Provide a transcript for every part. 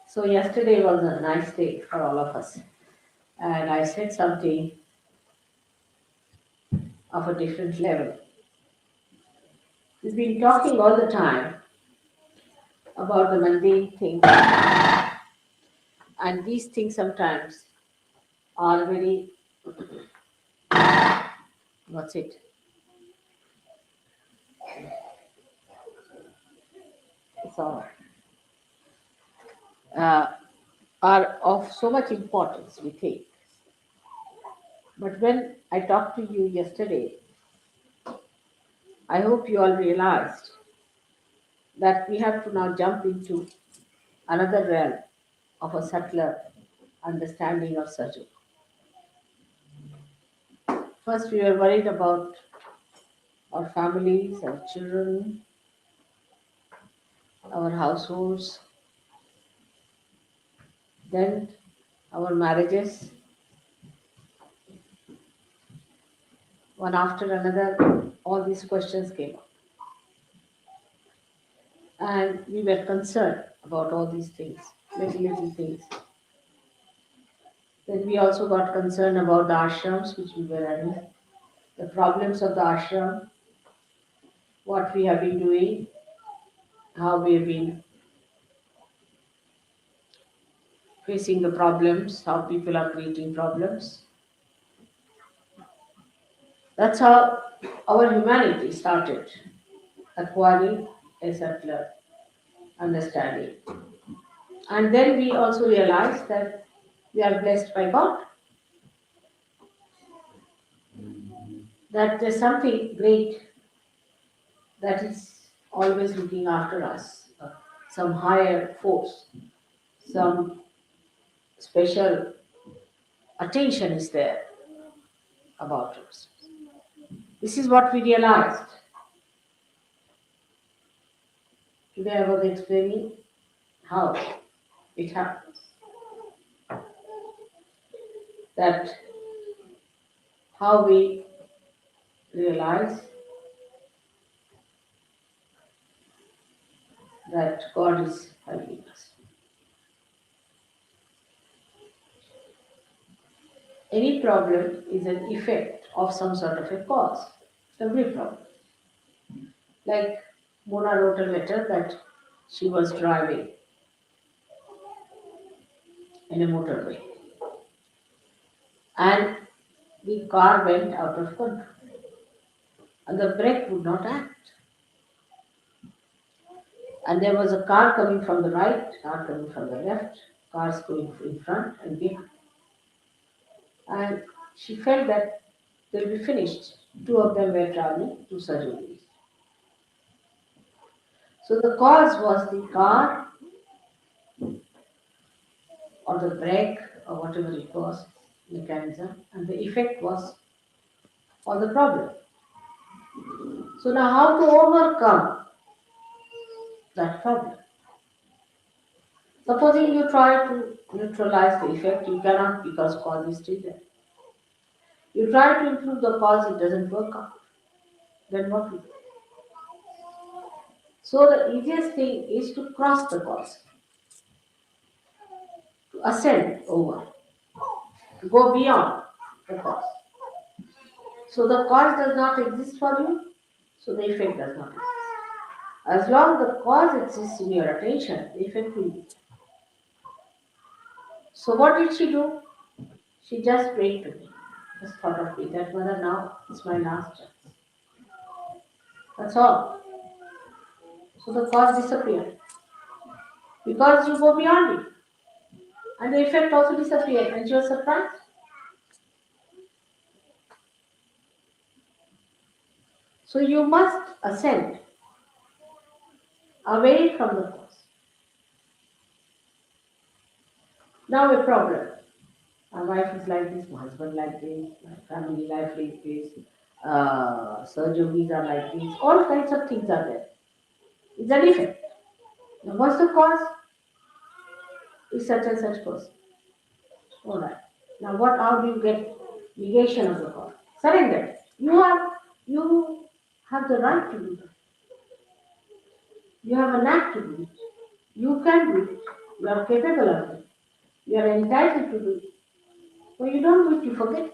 So yesterday was a nice day for all of us, and I said something of a different level. We've been talking all the time about the mundane things, and these things sometimes are very, what's it? So, uh, are of so much importance, we think. But when I talked to you yesterday, I hope you all realized that we have to now jump into another realm of a subtler understanding of surgery. First, we were worried about our families, our children, our households, then our marriages. One after another, all these questions came up. And we were concerned about all these things, little things. Then we also got concerned about the ashrams which we were running, the problems of the ashram, what we have been doing, how we have been facing the problems, how people are creating problems. That's how our humanity started acquiring a subtler understanding. And then we also realized that we are blessed by God, that there's something great that is always looking after us, some higher force, some special attention is there about us. This is what we realized. Today I was explaining how it happens. That how we realize that God is helping us. Any problem is an effect of some sort of a cause. Every problem. Like Mona wrote a letter that she was driving in a motorway and the car went out of control and the brake would not act. And there was a car coming from the right, car coming from the left, cars going in front and behind. And she felt that they'll be finished. Two of them were traveling to surgeries. So the cause was the car or the brake or whatever it was, mechanism, and the effect was on the problem. So now how to overcome that problem? Supposing you try to neutralize the effect, you cannot because cause is still there. You try to improve the cause, it doesn't work out. Then what will you do? So the easiest thing is to cross the cause, to ascend over, to go beyond the cause. So the cause does not exist for you, so the effect does not exist. As long as the cause exists in your attention, the effect will be. So what did she do? She just prayed to me. Just thought of me that mother, now it's my last chance. That's all. So the cause disappeared. Because you go beyond it. And the effect also disappeared. And she was surprised. So you must ascend away from the cause. Now a problem. My wife is like this, my husband like this, my family life like this, surgeries are like this, all kinds of things are there. It's an effect. Now what's the cause? Is such and such person. Alright. Now how do you get negation of the cause? Surrender. You have the right to do that. You have a knack to do it. You can do it. You are capable of it. You are entitled to do it. When you don't do it, you forget.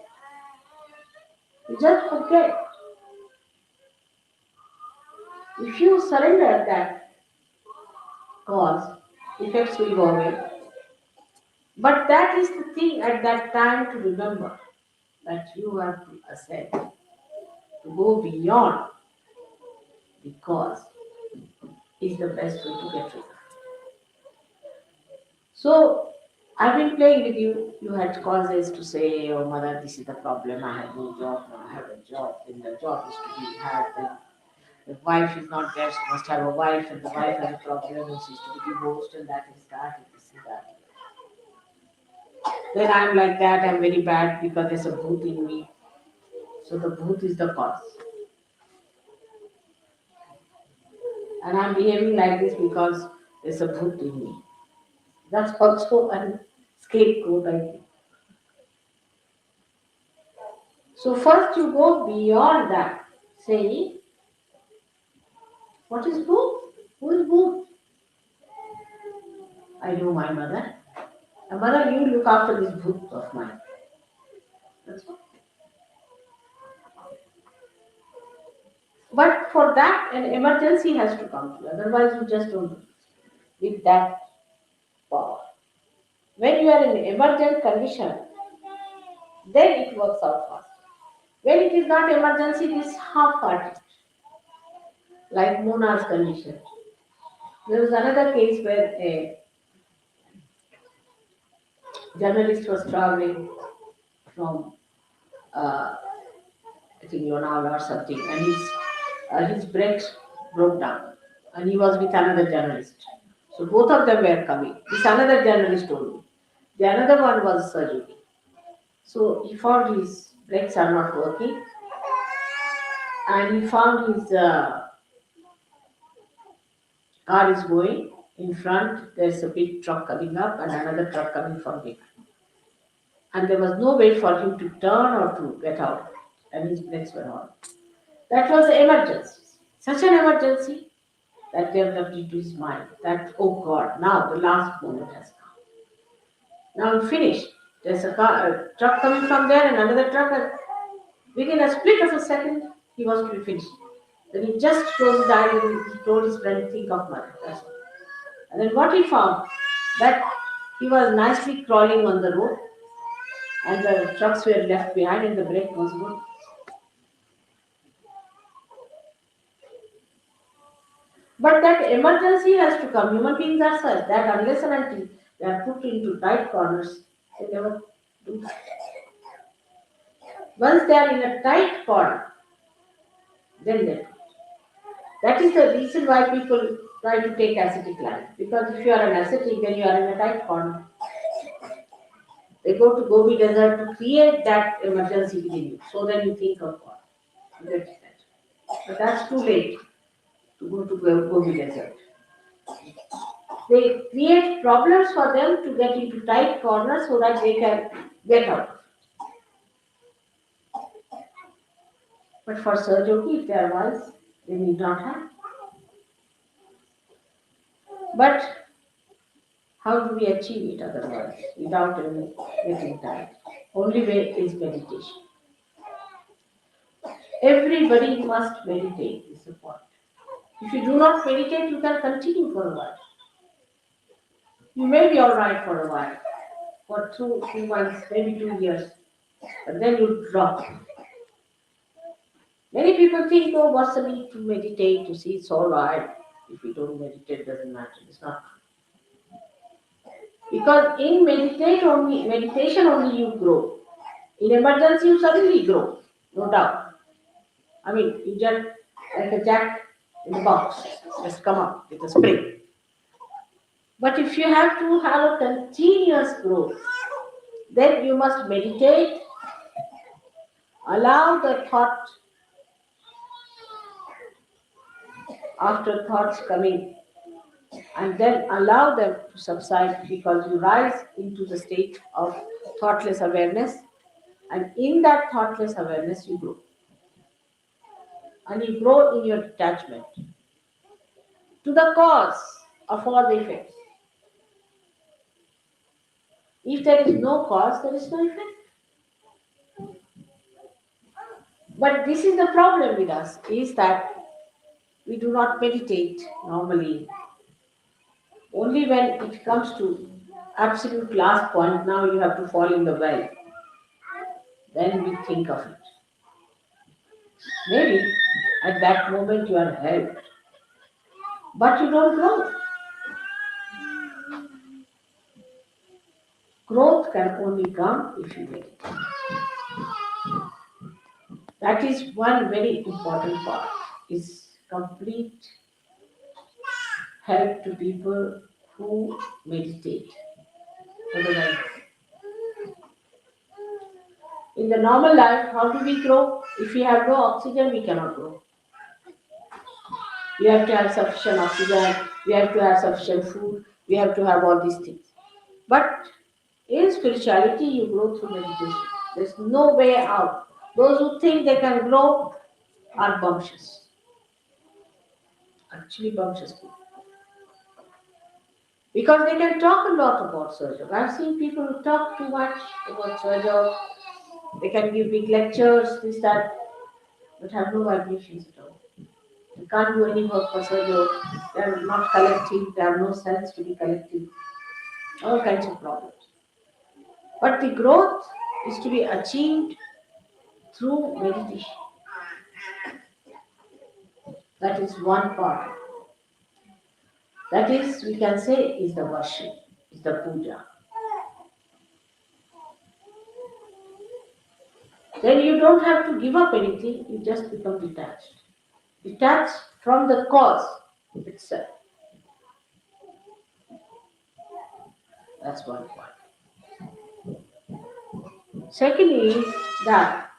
You just forget. If you surrender that cause, effects will go away. But that is the thing at that time to remember that you have to ascend, to go beyond the cause is the best way to get rid of. So I've been playing with you. You had causes to say, oh mother, this is the problem. I have no job, now I have a job. Then the job is to be had. Then the wife is not there, she must have a wife, and the wife has a problem, and she's to be divorced, and that is that, and this is that. Then I'm like that, I'm very bad because there's a bhoot in me. So the bhoot is the cause. And I'm behaving like this because there's a bhoot in me. That's also a scapegoat, I think. So first you go beyond that, saying, what is bhoot? Who is bhoot? I know my mother. And mother, you look after this bhoot of mine. That's all. But for that, an emergency has to come to you. Otherwise, you just don't do it with that power. When you are in emergent condition, then it works out fast. When it is not emergency, it is half-hearted, like Mona's condition. There was another case where a journalist was traveling from, I think, Lonavala or something, and his brakes broke down, and he was with another journalist. So both of them were coming. This another journalist told me. The another one was surgery. So he found his brakes are not working, and he found his car is going in front. There's a big truck coming up and another truck coming from behind. And there was no way for him to turn or to get out, and his brakes were on. That was an emergency. Such an emergency that developed into his mind that, oh God, now the last moment has come. Now I'm finished. There's a truck coming from there and another truck, and within a split of a second, he was to be finished. Then he just closed his eyes and he told his friend, think of mother. That's all. And then what he found, that he was nicely crawling on the road and the trucks were left behind and the brake was good. But that emergency has to come. Human beings are such that unless and until they are put into tight corners, they never do that. Once they are in a tight corner, then they do. That is the reason why people try to take ascetic life. Because if you are an ascetic, then you are in a tight corner. They go to Gobi Desert to create that emergency within you. So then you think of God. That's that. But that's too late to go to Gobi Desert. They create problems for them to get into tight corners so that they can get out. But for Sahaja, if they are wise, they need not have. But how do we achieve it otherwise without any getting tired? Only way is meditation. Everybody must meditate, is the point. If you do not meditate, you can continue for a while. You may be alright for a while, for 2 months, maybe 2 years, but then you drop. Many people think, oh, what's the need to meditate? You see, it's alright. If you don't meditate, it doesn't matter. It's not true. Because in meditation only you grow. In emergency, you suddenly grow, no doubt. I mean, you just like a jack in the box, just come up with a spring. But if you have to have a continuous growth, then you must meditate, allow the thought, after thoughts coming, and then allow them to subside because you rise into the state of thoughtless awareness. And in that thoughtless awareness, you grow. And you grow in your detachment to the cause of all the effects. If there is no cause, there is no effect. But this is the problem with us, is that we do not meditate normally. Only when it comes to absolute last point, now you have to fall in the well, then we think of it. Maybe at that moment you are helped, but you don't grow. Growth can only come if you meditate. That is one very important part, is complete help to people who meditate. Otherwise, in the normal life, how do we grow? If we have no oxygen, we cannot grow. We have to have sufficient oxygen, we have to have sufficient food, we have to have all these things. But in spirituality, you grow through meditation. There's no way out. Those who think they can grow are bumptious. Actually, bumptious people. Because they can talk a lot about Sahaja. I've seen people who talk too much about Sahaja. They can give big lectures, this, that, but have no vibrations at all. They can't do any work for Sahaja. They are not collective, they have no sense to be collective. All kinds of problems. But the growth is to be achieved through meditation. That is one part. That is, we can say, is the worship, is the puja. Then you don't have to give up anything, you just become detached. Detached from the cause itself. That's one point. Secondly, is that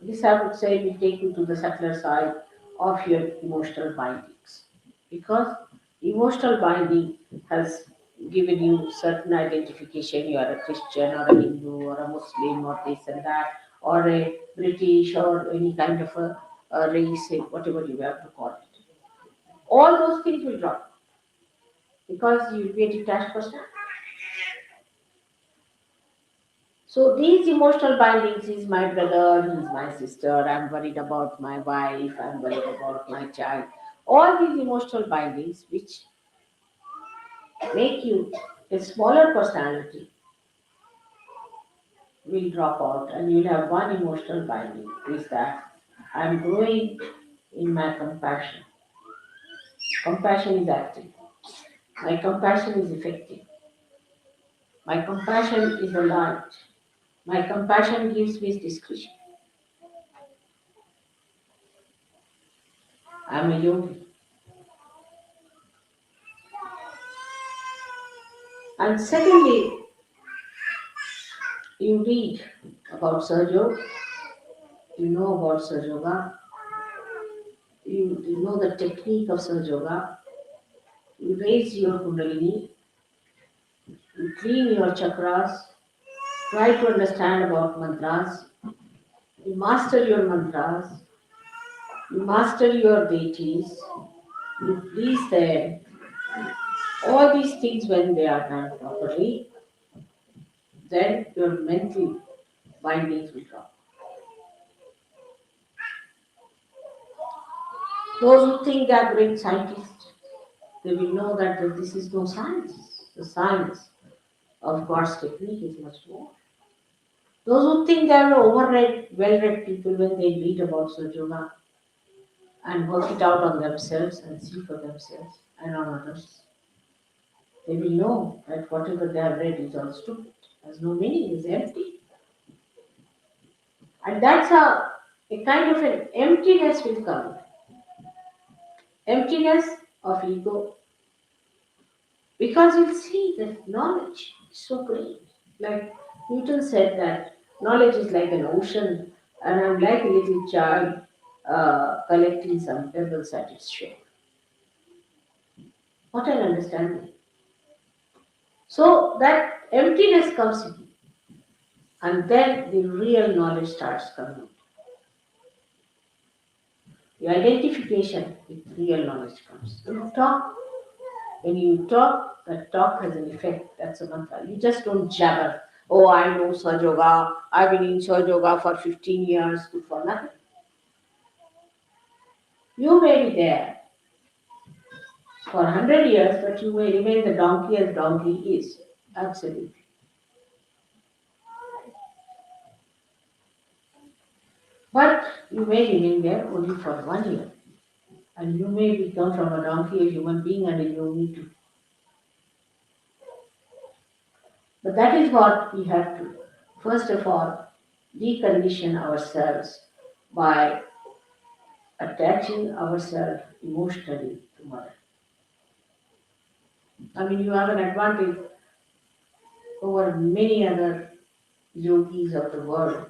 this I would say will take you to the subtler side of your emotional bindings. Because emotional binding has given you certain identification. You are a Christian or a Hindu or a Muslim or this and that, or a British or any kind of a race, whatever you have to call it. All those things will drop because you will be a detached person. So these emotional bindings is my brother, he's my sister, I'm worried about my wife, I'm worried about my child. All these emotional bindings which make you a smaller personality will drop out and you'll have one emotional binding, is that I'm growing in my compassion. Compassion is active. My compassion is effective. My compassion is a light. My compassion gives me discretion. I'm a yogi. And secondly, you read about Sahaja, you know about Sahaja Yoga, you know the technique of Sahaja Yoga, you raise your Kundalini, you clean your chakras, try to understand about mantras, you master your mantras, you master your deities, you please them. All these things, when they are done properly, then your mental bindings will drop. Those who think they are great scientists, they will know that this is no science. The science of God's technique is much more. Those who think they are overread, well-read people, when they read about Sahaja Yoga and work it out on themselves and see for themselves and on others, they will know that whatever they have read is all stupid, has no meaning, is empty. And that's a kind of an emptiness will come. Emptiness of ego. Because you'll see that knowledge is so great. Like Newton said that knowledge is like an ocean, and I'm like a little child collecting some pebbles at its shore. What an understanding. So that emptiness comes in. And then the real knowledge starts coming. The identification with real knowledge comes. When you talk, that talk has an effect. That's a mantra. You just don't jabber. Oh, I know Saj Yoga. I've been in Saj Yoga for 15 years. Good for nothing. You may be there for 100 years, but you may remain the donkey as donkey is. Absolutely. But you may remain there only for 1 year. And you may become from a donkey a human being and you need to. But that is what we have to, first of all, decondition ourselves by attaching ourselves emotionally to mother. I mean, you have an advantage over many other yogis of the world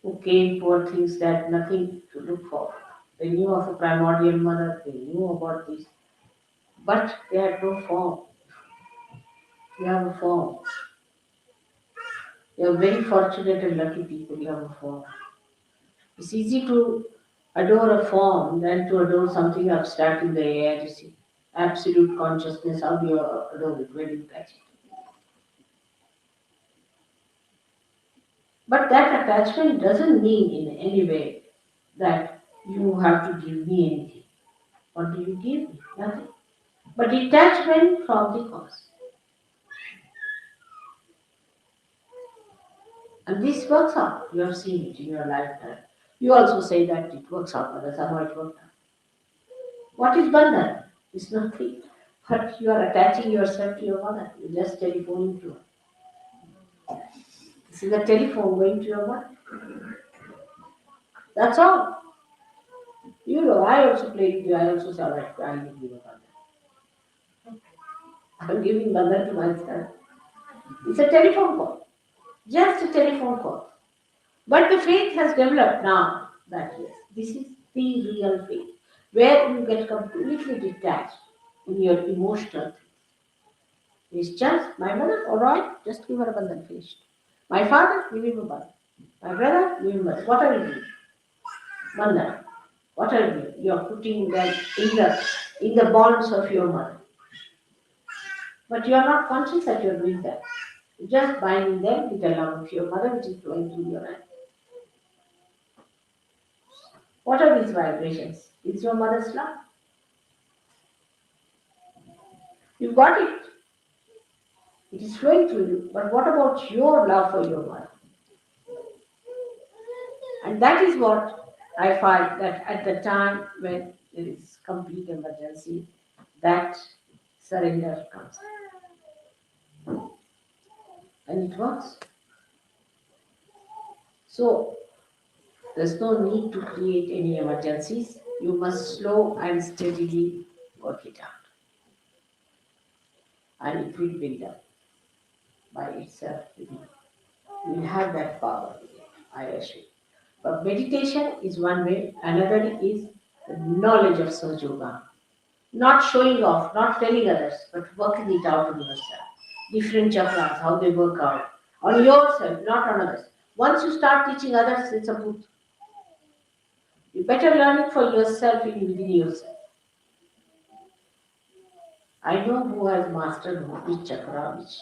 who came for things that nothing to look for. They knew of a primordial mother, they knew about this, but they had no form. You have a form. You are very fortunate and lucky people, you have a form. It's easy to adore a form than to adore something abstract in the air, you see. Absolute consciousness, how do you adore it? Where do you catch it? But that attachment doesn't mean in any way that you have to give me anything. What do you give me? Nothing. But detachment from the cause. And this works out. You have seen it in your lifetime. You also say that it works out, but that's how it works out. What is bandhan? It's nothing. But you are attaching yourself to your mother. You're just telephoning to her. This is a telephone going to your mother. That's all. You know, I also play with you. I also say, all right, I'll give you a bandhan. I'm giving bandhan to myself. It's a telephone call. Just a telephone call. But the faith has developed now that yes, this is the real faith, where you get completely detached in your emotional. It's just my mother, all right, just give her a bandhan, finished. My father, give him a bandhan. My brother, give him a bandhan. What are you doing? Bandhan. What are you doing? You are putting them in the bonds of your mother. But you are not conscious that you are doing that. You're just binding them with the love of your mother, which is flowing through your hand. What are these vibrations? It's your mother's love. You got it. It is flowing through you. But what about your love for your mother? And that is what I find that at the time when there is complete emergency, that surrender comes. And it works. So there's no need to create any emergencies. You must slow and steadily work it out. And it will build up by itself within you. You will have that power within you, I assure you. But meditation is one way, another is the knowledge of Sahaja Yoga. Not showing off, not telling others, but working it out on yourself. Different chakras, how they work out. On yourself, not on others. Once you start teaching others, it's a boot. You better learn it for yourself within yourself. I know who has mastered which chakra, which.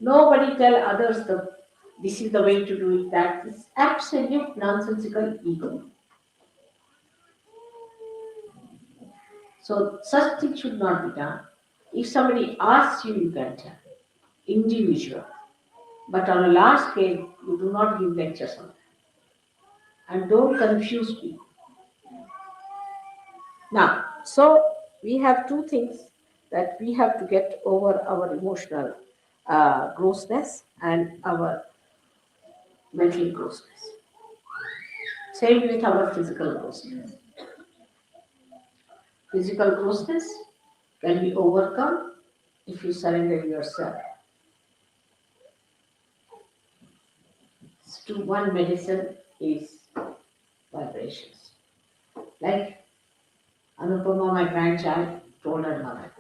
Nobody tell others this is the way to do it. That is absolute nonsensical ego. So such things should not be done. If somebody asks you, you can tell. Individual. But on a large scale, you do not give lectures on that. And don't confuse people. Now, so we have two things that we have to get over our emotional grossness and our mental grossness. Same with our physical grossness. Physical grossness can be overcome if you surrender yourself to one medicine is vibrations. Like Anupama, my grandchild, told her mother,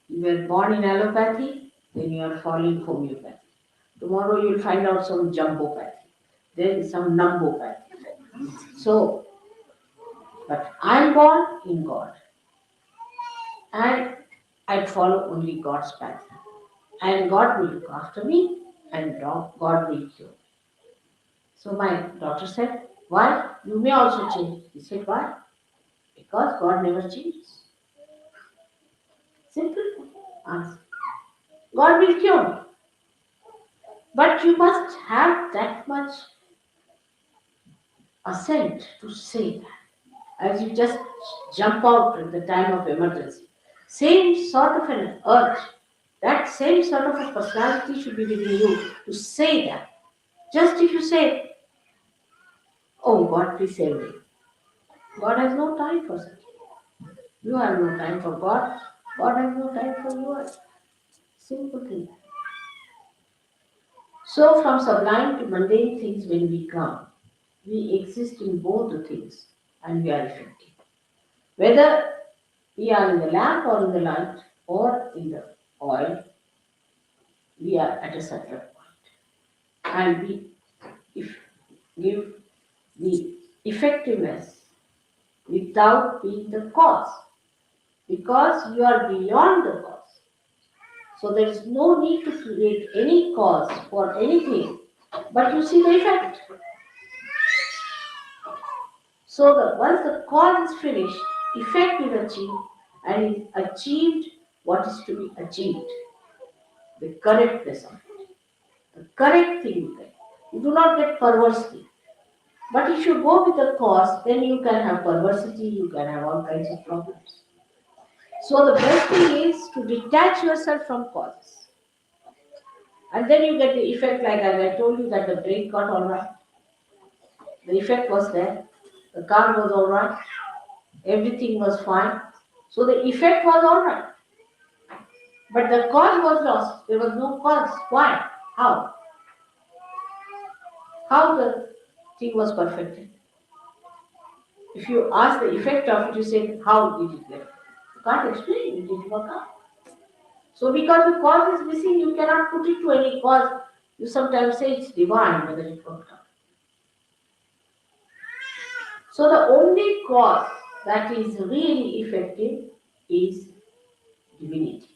you were born in allopathy, then you are following homeopathy. Tomorrow you will find out some jumbopathy. There is some numbopathy. So, but I am born in God. And I follow only God's path. And God will look after me and God will cure me. So my daughter said, why? You may also change. He said, why? Because God never changes. Simple answer. God will cure me. But you must have that much assent to say that. As you just jump out at the time of emergency. Same sort of an urge, that same sort of a personality should be within you to say that. Just if you say, oh God, please save me. God has no time for such. You have no time for God. God has no time for you. Simple thing. So from sublime to mundane things when we come, we exist in both the things and we are effective. Whether we are in the lamp or in the light or in the oil, we are at a certain point. And we give the effectiveness without being the cause. Because you are beyond the cause. So there is no need to create any cause for anything, but you see the effect. So once the cause is finished, effect is achieved, and is achieved what is to be achieved. The correctness of it. The correct thing you get. You do not get perversity. But if you go with the cause, then you can have perversity, you can have all kinds of problems. So the best thing is to detach yourself from causes. And then you get the effect, like as I told you, that the brake got all right. The effect was there. The car was all right. Everything was fine. So the effect was all right. But the cause was lost. There was no cause. Why? How? How the thing was perfected? If you ask the effect of it, you say, how did it get? You can't explain. It didn't work out. So because the cause is missing, you cannot put it to any cause. You sometimes say it's divine, whether it worked out. So the only cause that is really effective is divinity.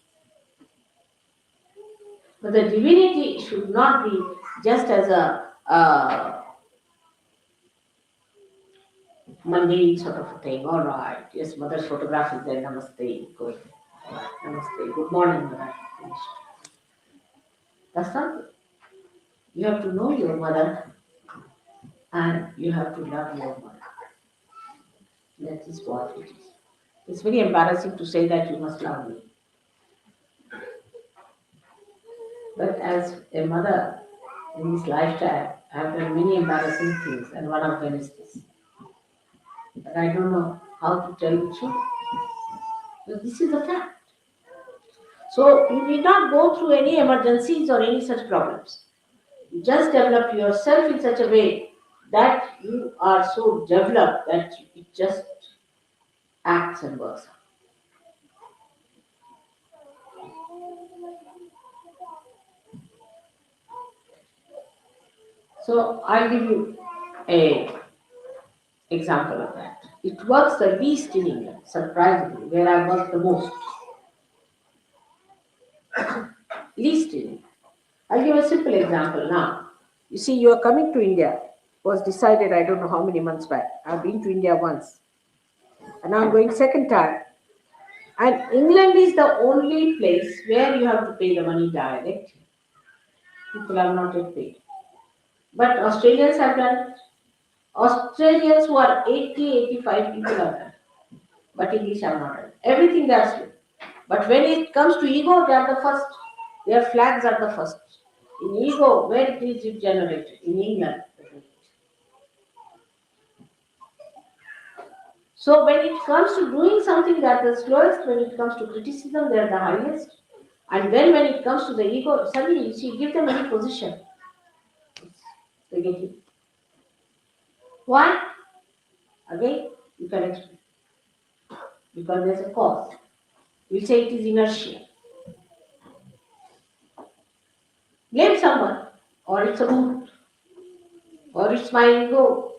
But the divinity should not be just as a mundane sort of a thing. All right, yes, mother's photograph is there. Namaste. Good. All right, namaste. Good morning, mother. Finished. That's not it. You have to know your mother and you have to love your mother. That is what it is. It's very embarrassing to say that you must love me. But as a mother in this lifetime, I have done many embarrassing things, and one of them is this. But I don't know how to tell the truth. But this is a fact. So you need not go through any emergencies or any such problems. You just develop yourself in such a way that you are so developed that it just acts and works. So I'll give you a example of that. It works the least in England, surprisingly, where I work the most. Least in England. I'll give a simple example now. You see, you are coming to India. Was decided I don't know how many months back. I've been to India once. And now I'm going second time. And England is the only place where you have to pay the money direct. People have not yet paid. But Australians have done it. Australians who are 80, 85 people have done it. But English have not done it. Everything they are slow. But when it comes to ego, they are the first. Their flags are the first. In ego, where is it generated? In England. So when it comes to doing something, they are the slowest. When it comes to criticism, they are the highest. And then when it comes to the ego, suddenly you see, give them any position. They get it. Why? Again, you can explain. Because there's a cause. You say it is inertia. Blame someone. or it's a mood, or it's my ego,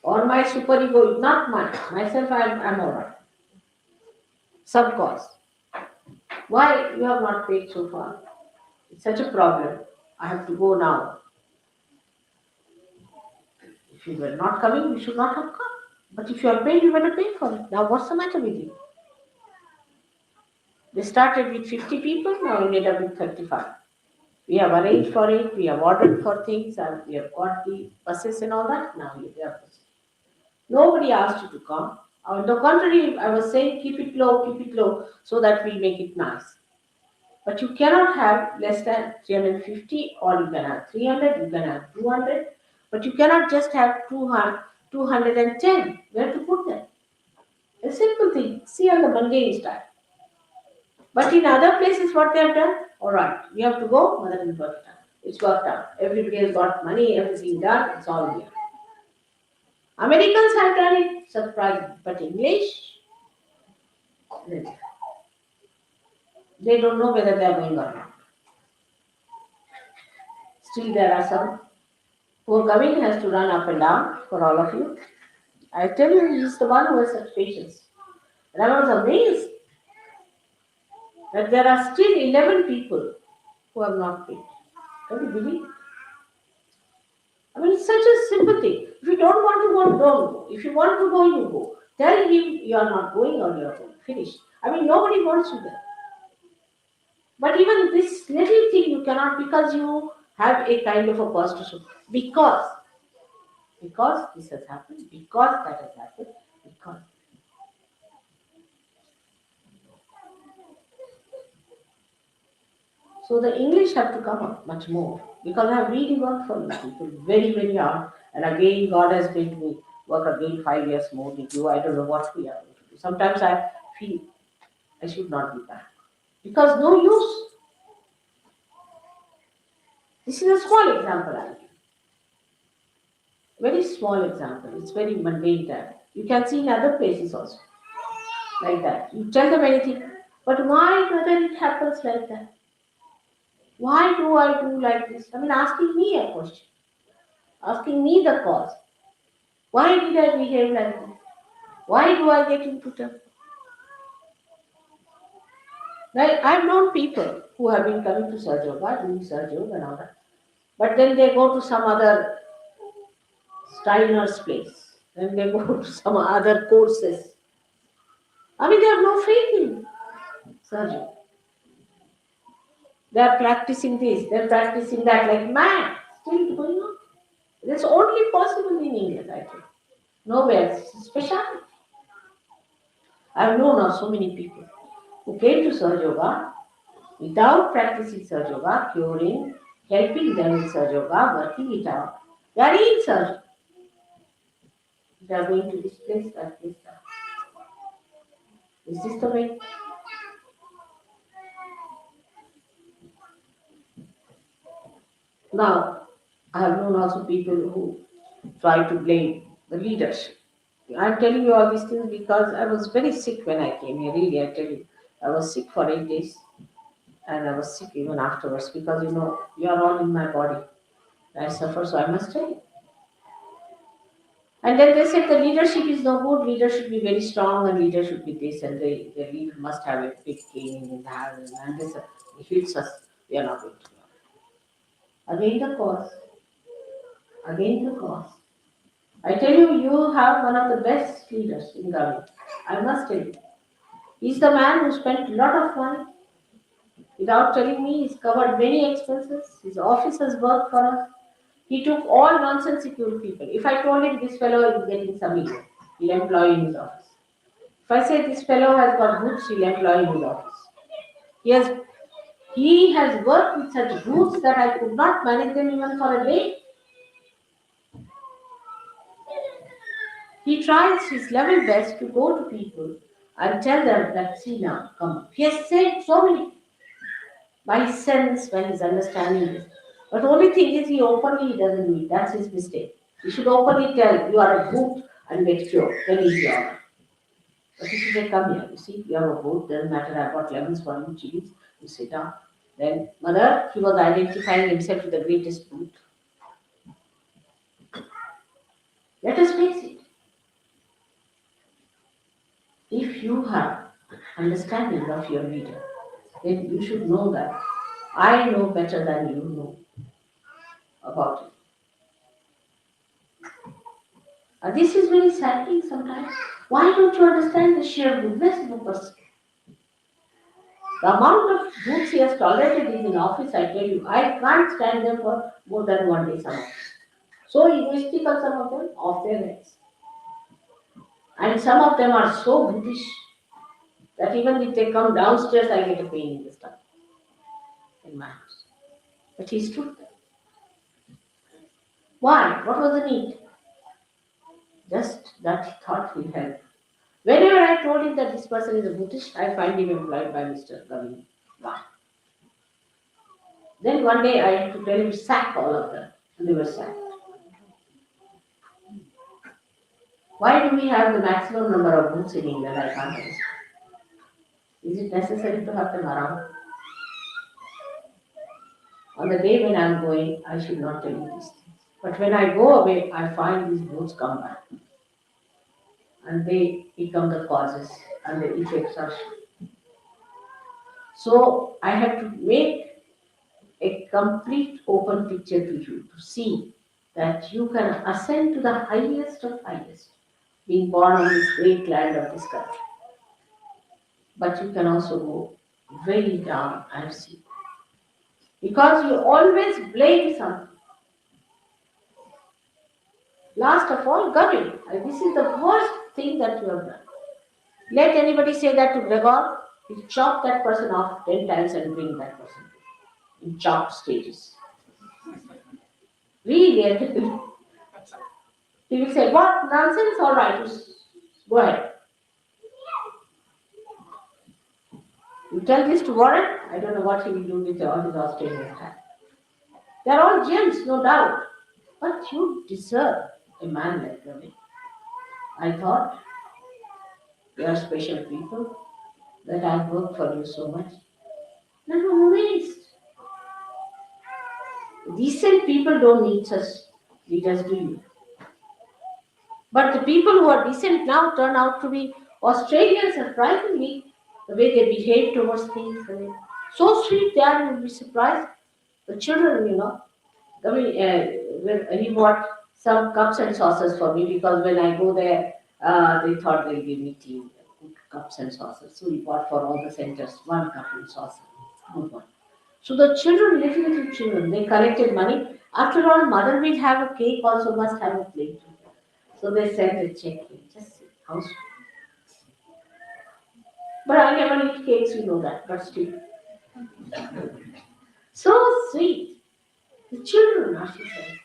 or my super ego, not mine. Myself, I'm alright. Some cause. Why you have not paid so far? It's such a problem. I have to go now. If you were not coming, you should not have come. But if you are paid, you better pay for it. Now, what's the matter with you? They started with 50 people, now we ended up with 35. We have arranged for it, we have ordered for things, and we have got the buses and all that. Now we are busy. Nobody asked you to come. On the contrary, I was saying keep it low, so that we make it nice. But you cannot have less than 350, or you can have 300, you can have 200, but you cannot just have 210. Where to put them? A simple thing. See on the mundane style. But in other places, what they have done? All right, we have to go. Mother will work done. It's worked out. Everybody has got money. Everything done. It's all here. Americans have done it. Surprising, but English, they don't know whether they are going or not. Still, there are some. Poor Gavin has to run up and down for all of you. I tell you, he's the one who has such patience. And I was amazed that there are still 11 people who have not paid. Can you believe? I mean, it's such a simple thing. If you don't want to go, don't go. If you want to go, you go. Tell him you are not going or you are going. Finish. I mean, nobody wants you there. But even this little thing you cannot, because you have a kind of a positive. Because this has happened, because that has happened, because. So the English have to come up much more, because I have really worked for you people very, very hard. And again, God has made me work again 5 years more with you. I don't know what we are going to do. Sometimes I feel I should not be back. Because no use. This is a small example I give. Very small example. It's very mundane type. You can see in other places also. Like that. You tell them anything. But why, brother, it happens like that? Why do I do like this? I mean, asking me a question. Asking me the cause. Why did I behave like this? Why do I get into trouble? Like, I've known people who have been coming to Sahaja Yoga, doing Sahaja Yoga and all that. But then they go to some other Steiner's place. Then they go to some other courses. I mean, they have no faith in Sahaja. They are practicing this, they are practicing that like mad. Still going on. It's only possible in India, I think. Nowhere. It's special. I've known of so many people who came to Sahaja Yoga without practicing Sahaja Yoga, curing, helping them with Sahaja Yoga, working it out. They are in Sahaja. They are going to this place, that place, that. Is this the way? Now, I have known also people who try to blame the leadership. I'm telling you all these things because I was very sick when I came here. Really, I tell you, I was sick for 8 days, and I was sick even afterwards because you are all in my body. I suffer, so I must tell you. And then they said the leadership is no good. Leader should be very strong, and leader should be this, and the leader must have a big cane in the hand, and this hits us. We are not going to. Again the cause. Again the cause. I tell you, you have one of the best leaders in Gavi. I must tell you. He's the man who spent a lot of money without telling me. He's covered many expenses. His office has worked for us. He took all nonsensical people. If I told him this fellow is getting some ego, he'll employ in his office. If I say this fellow has got goods, he'll employ in his office. He has worked with such goods that I could not manage them even for a day. He tries his level best to go to people and tell them that, see now, come. He has said so many by his sense, by his understanding this. But the only thing is he openly doesn't do it. That's his mistake. He should openly tell you are a boot and get cured. Then he's your. But he should say, come here. You see, you have a boot, doesn't matter. I've got lemons for you, chilies. You sit down. Then, mother, he was identifying himself with the greatest brute. Let us face it. If you have understanding of your leader, then you should know that I know better than you know about it. This is very saddening sometimes. Why don't you understand the sheer goodness of a person? The amount of books he has tolerated in office, I tell you, I can't stand them for more than one day some of them. So egoistical some of them, off their heads. And some of them are so brutish that even if they come downstairs, I get a pain in the stomach in my house. But he stood there. Why? What was the need? Just that he thought he'll help. Whenever I told him that this person is a Buddhist, I find him employed by Mr. Gavin. Why? Then one day I had to tell him to sack all of them, and they were sacked. Why do we have the maximum number of booths in England? I can't understand. Is it necessary to have them around? On the day when I'm going, I should not tell you these things. But when I go away, I find these booths come back. And they become the causes, and the effects are shown. So I have to make a complete open picture to you to see that you can ascend to the highest of highest, being born on this great land of this country. But you can also go very down and see. Because you always blame something. Last of all, Gavin. This is the worst thing that you have done. Let anybody say that to Gregor, he'll chop that person off 10 times and bring that person in chopped stages. Really, he will say, what nonsense, all right, go ahead. You tell this to Warren, I don't know what he will do with all his Australian time. They are all gems, no doubt. But you deserve a man like Gavin. I thought you are special people, that I've worked for you so much. That was a waste. Decent people don't need such leaders, do you? But the people who are decent now turn out to be Australians, surprisingly, the way they behave towards things. So sweet they are, you'll be surprised. The children, he bought some cups and saucers for me because when I go there, they thought they'll give me tea, good cups and saucers. So he bought for all the centers one cup and saucer, good one. So the children, little children, they collected money. After all, mother will have a cake, also must have a plate. So they sent a check in. Just see how sweet. But I never eat cakes, you know that, but still. So sweet. The children are she said.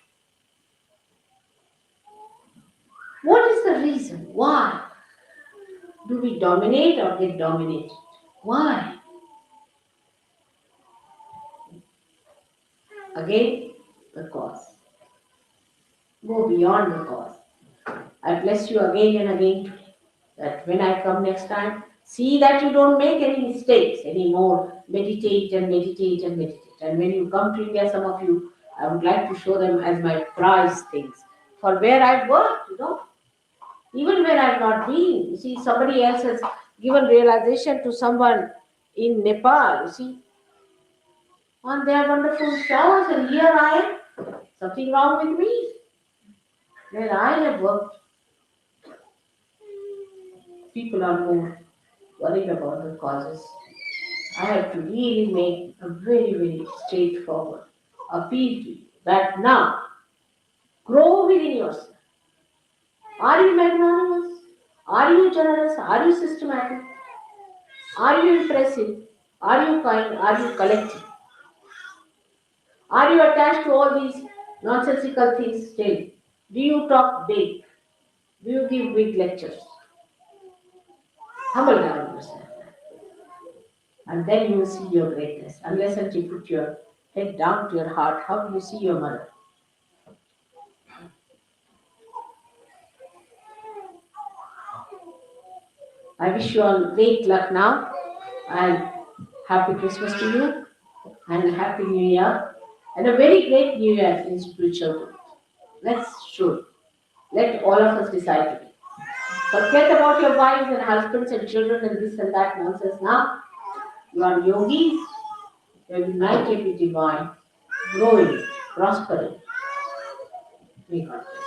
What is the reason? Why do we dominate or get dominated? Why? Again, the cause. Go beyond the cause. I bless you again and again today that when I come next time, see that you don't make any mistakes anymore. Meditate and meditate and meditate. And when you come to India, some of you, I would like to show them as my prize things. For where I've worked, even where I've not been. You see, somebody else has given realization to someone in Nepal, you see. And they are wonderful flowers, and here I am. Something wrong with me. Where I have worked, people are more worried about the causes. I have to really make a very, very straightforward appeal to you that now grow within yourself. Are you magnanimous? Are you generous? Are you systematic? Are you impressive? Are you kind? Are you collective? Are you attached to all these nonsensical things still? Do you talk big? Do you give big lectures? Humble down yourself. And then you will see your greatness. Unless until you put your head down to your heart, how do you see your mother? I wish you all great luck now and happy Christmas to you. and Happy New Year and a very great New Year in spiritual growth. Let's shoot. Let all of us decide today. Forget about your wives and husbands and children and this and that nonsense now. You are yogis. You are united with divine, growing, prospering. May God bless.